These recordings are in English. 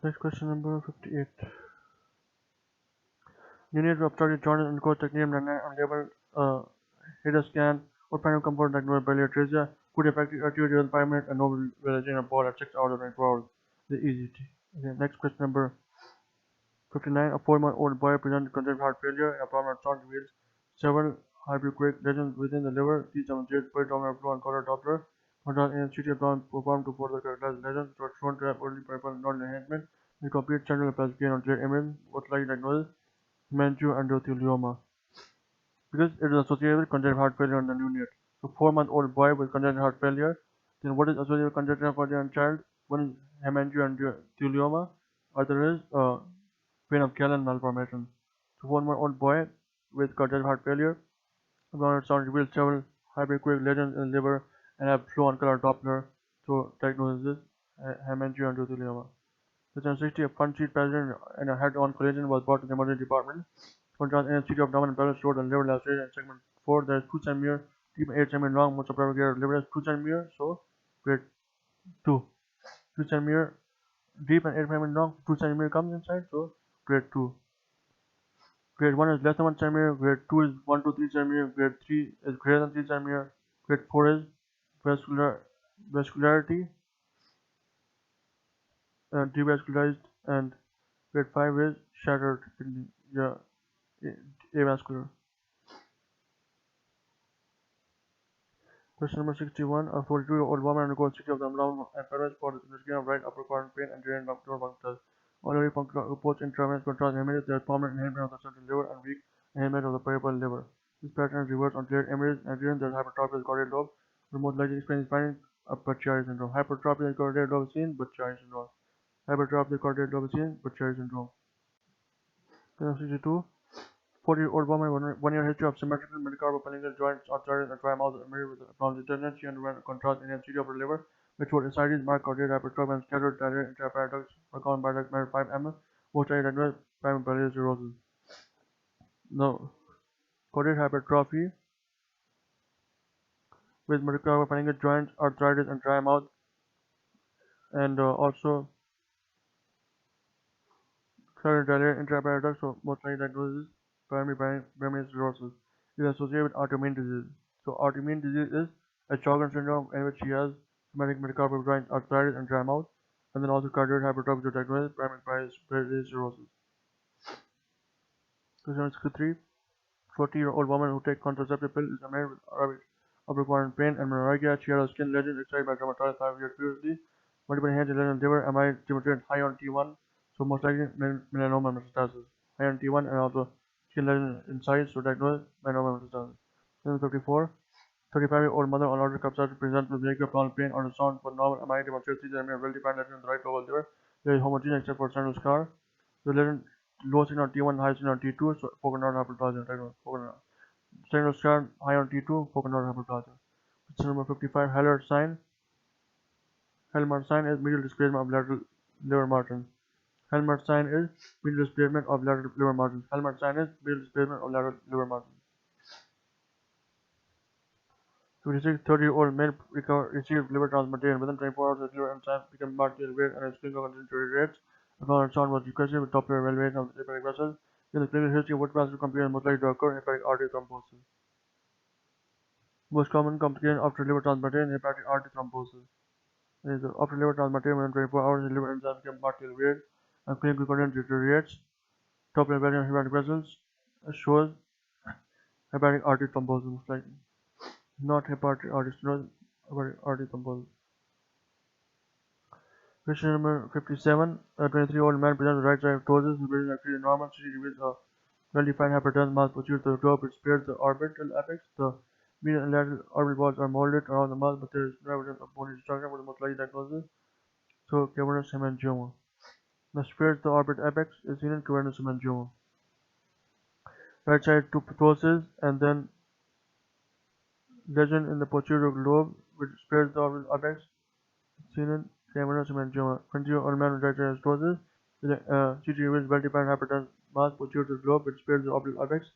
Next question number 58. You need to obstruct joint and coach technique and label hit a scan or find a comfort like no atresia could affect activity within 5 minutes and no realization of ball at 6 hours or 24 hours. The easy. Okay, next question number 59. A 4-month-old boy presented congestive heart failure. A abdominal sound reveals several hyperquick lesions within the liver. These demonstrate periabdominal flow and color Doppler. Contrast in CT abdomen performed to further characterize lesions which are shown to have early peripheral nodal enhancement and complete central capacity gain on clear image. What's likely diagnosis? Hemangioendothelioma. Because it is associated with congestive heart failure in the neonate. So 4-month-old boy with congestive heart failure. Then what is associated with congestive heart failure in child? One is hemangioendothelioma. Other is pain of Callan malformation. So 4-month-old boy with congestive heart failure. Abdominal sound reveals several hyperquick lesions in the liver and have flow on color Doppler. So diagnosis is hemangioendothelioma. Within 60, a front seat passenger and a head-on collision was brought to the emergency department. Contrast in CT abdomen and pelvis showed a liver laceration in segment 4. There is 2 cm deep and 8 cm long. Most of the liver is 2 cm, so grade 2. 2 cm deep and 8 cm long. 2 cm comes inside, so grade 2. Grade 1 is less than 1 cm. Grade 2 is 1 to 3 cm. Grade 3 is greater than 3 cm. Grade 4 is vascularity, devascularized, and grade 5 is shattered kidney, avascular. Question number 61. A 42-year-old woman undergoes CT of the abdomen and pelvis for the investigation of right upper quadrant pain and drained lower punctures. Already punctured reports intravenous contrast images. There is prominent enhancement of the central liver and weak enhancement of the peripheral liver. This pattern is reversed on cleared images and there is hypertrophy of the caudate lobe. The most likely explains finding of Budd-Chiari syndrome. Hypertrophy of the caudate lobe is seen, Budd-Chiari syndrome. Hypertrophy of the caudate lobe is seen, Budd-Chiari syndrome. Question 62. 40-year-old woman with 1-year history of symmetrical metacarpophalangeal joints, arthritis, and dry mouth married with abdominal distension. She underwent contrast in MCQs of her liver, which showed ascites, marked caudate hypertrophy, and scattered dilated intraparietal or common bile duct 5 mm, most likely diagnosed primary biliary cirrhosis. Now, caudate hypertrophy with metacarpophalangeal joints, arthritis, and dry mouth, and also scattered dilated intraparietal duct, so most likely diagnosis primary biliary cirrhosis. It is associated with autoimmune disease. So autoimmune disease is a Sjogren syndrome in which she has somatic metacarpal joint arthritis and dry mouth, and then also cardiac hypertrophy to diagnose primary biliary cirrhosis. Question 63. 40-year-old woman who takes contraceptive pill is married with upper quadrant pain and menorrhagia. She had a skin lesion excited by dermatitis 5 years previously. Multiple enhanced lesion liver, MI demonstrated high on T1, so most likely melanoma metastasis. High on T1 and also skin lesion in size, so diagnosed melanoma metastasis. 54. 35-year-old mother on order capsular presents with negative abdominal pain on the sound for normal MI demonstrates 3 cm well-defined lesion in the right lower liver. There is homogeneous except for central scar. The lesion low signal T1, high signal T2, so focal node hyperplasia. Central scar high on T2, focal node hyperplasia. Question number 55. Helmert sign. Helmert sign is medial displacement of lateral liver margin. Helmert sign is medial displacement of lateral liver margin. Helmert sign is medial displacement of lateral liver margin. 56. 30-year-old male received liver transplantation. Within 24 hours, his liver enzymes became markedly elevated and his clinical condition deteriorates. Abdominal sound was requested with Doppler evaluation of the hepatic vessels. In the clinical history, what vascular complication most likely to occur? Hepatic artery thrombosis. Most common complication after liver transplantation, hepatic artery thrombosis. After liver transplantation, within 24 hours, the liver enzymes become markedly elevated and clinical condition deteriorates. Doppler evaluation of hepatic vessels shows hepatic artery thrombosis most likely. Not hepatic artery stenosis, hepatic artery thrombosis. Question number 57. A 23-year-old man presents with right side of ptosis, who is actually normal. She reveals a well-defined hypertension mass proceeds to the globe, which spares the orbital apex. The medial and lateral orbital walls are molded around the mass, but there is no evidence of bony destruction for the most likely diagnosis. So, cavernous hemangioma. The spares the orbital apex is seen in cavernous hemangioma. Right side to ptosis, and then lesion in the posterior lobe, which spares the orbital apex, seen in cavernous hemangioma. 20-year-old man with right side ptosis, CT reveals well-defined hypertension mass posterior to the globe, which spares the orbital apex.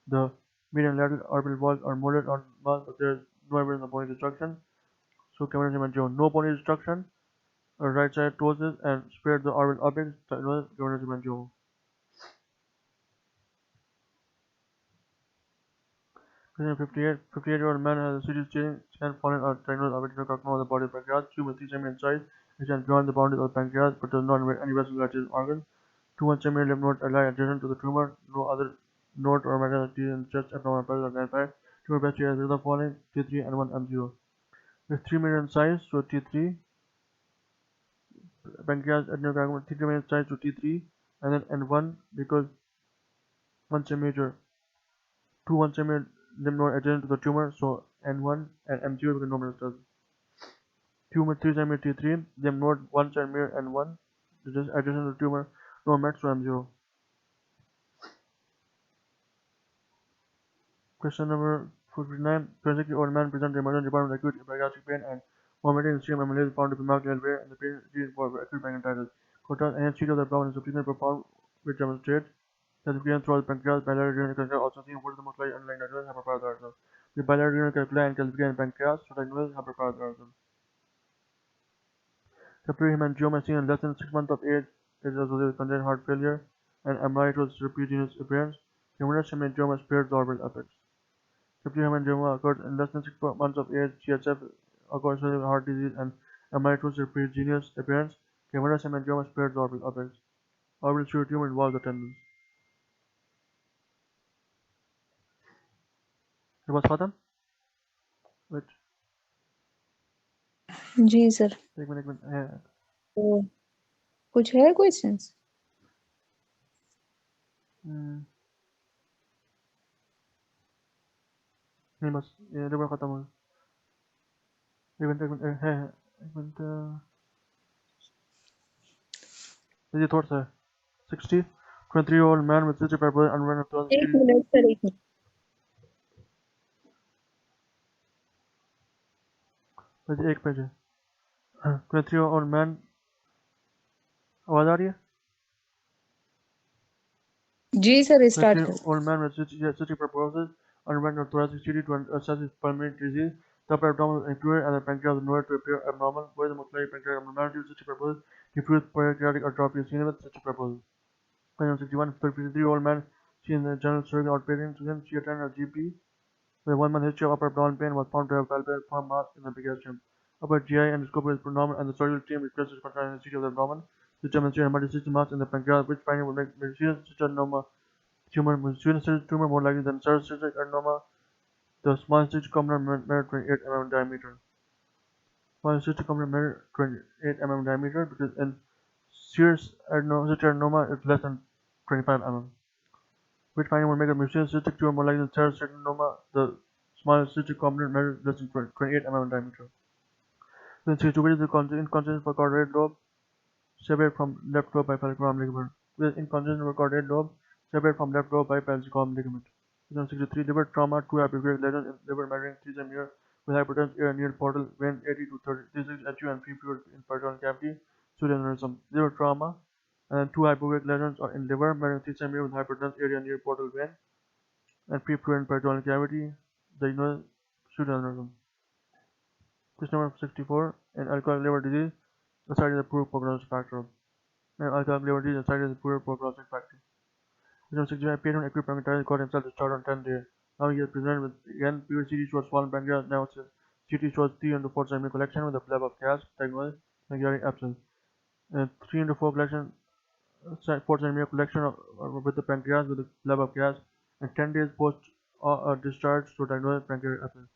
The medial and lateral orbital walls are molded on mass, but there is no evidence of bony destruction. So cavernous hemangioma. No bony destruction, right side ptosis and spared the orbital objects given as hemangioma. Question 58. 58-year-old man has a CT scan following a diagnosed arterial carcinoma of the body of pancreas. Tumor 3 cm in size, extends beyond the boundaries of the pancreas but does not invade any vessel or organ. 2-1 cm lymph node lie adjacent to the tumor. No other node or metastasis in chest abdominal pelvis are identified. Tumor best is the following: T3 and 1 M0. With 3 mm in size, so T3, pancreas adenocarcinoma 3 mm in size to T3, and then N1 because 1 cm, 2 1 cm lymph node adjacent to the tumor, so N1 and M0 because no metastasis. Tumor 3 cm T3, lymph node 1 cm N1, adjacent to the tumor, no mets, so M0. Question number 49. 26-year-old man presented to emergency department with acute gastric pain and vomiting in serum amylase found to be markedly elevated, and the patient is for acute pancreatitis. Contrast NHCT of the abdomen is subsequently performed, which demonstrates calcification throughout the pancreas. Biliary renal calculi also seen. What is the most likely underlying diagnosis? Hyperparathyroidism. The biliary renal calculi and calcification in pancreas, so diagnosis hyperparathyroidism. Capillary hemangioma seen in less than 6 months of age is associated with congenital heart failure and amyloid repeat appearance. Cavernous hemangioma spares the orbital apex. Capillary hemangioma occurs in less than 6 months of age. CHF occurs with heart disease and amyloid repeat appearance. Cavernous hemangioma spares the orbital apex. Orbital sugar tumor involves the tendons. It was खत्म? Wait, जी sir एक minute है. तो कुछ है questions? नहीं बस ये liver खत्म हो गया. एक मिनट है एक मिनट. ये थोड़ा सा 60. 23-year-old man with cystic fibrosis underwent a thoracic एक CT. मिनट सर, एक मिनट. बस एक पेज है. 23-year-old man. आवाज आ रही है? जी सर, स्टार्ट कर. 23-year-old man with cystic fibrosis underwent a thoracic CT to assess his pulmonary disease. The upper abdomen was included and the pancreas was nowhere to appear abnormal. What is the most likely pancreatic abnormality with cystic fibrosis? Diffuse pancreatic atrophy is seen with cystic fibrosis. Question 61. 53-year-old man seen in the general surgery outpatient clinic. She attended a GP with a 1-month history of upper abdominal pain, was found to have falciparum mass in the gastrium. Upper GI endoscopy is normal and the surgical team requested contrast CT of the abdomen to demonstrate hematocytic mass in the pancreas, which finding would make serous adenoma tumor more likely than cystic adenoma. The small cystic component measured 28 mm diameter. Small cystic component measured 28 mm diameter because in serous adenoma it's less than 25 mm. Which finding would make a serous cystic tumor more likely than cystic adenoma. The small cystic component measured less than 28 mm diameter. Then which is the inconsistent for chordate lobe separated from left lobe by falciparum ligament. With inconsistent for chordate lobe separated from left lobe by falciparum ligament. 63. Liver trauma, 2 epigastric lesions in liver measuring 3 cm with hypertension, air near portal, vein 80 to 36 HU and free fluid in peritoneal cavity, pseudoaneurysm. Liver trauma, and then 2 hypogastric lesions are in liver measuring 3 cm with hypertension, area near portal vein and free fluid in peritoneal cavity, diagnosed pseudoaneurysm. Question number 64. In alcoholic liver disease, the site is a poor prognostic factor. In alcoholic liver disease, the site is a poor prognostic factor. Question 65. Patient acute pancreatitis got himself discharged on 10 days. Now he is presented with again previous CT shows swollen pancreas. Now CT shows 3 into 4 cm collection with a bleb of gas, diagnosed pancreatic abscess. 3 into 4 collection, 4 cm collection with the pancreas with a bleb of gas, and 10 days post discharge to diagnose pancreatic abscess.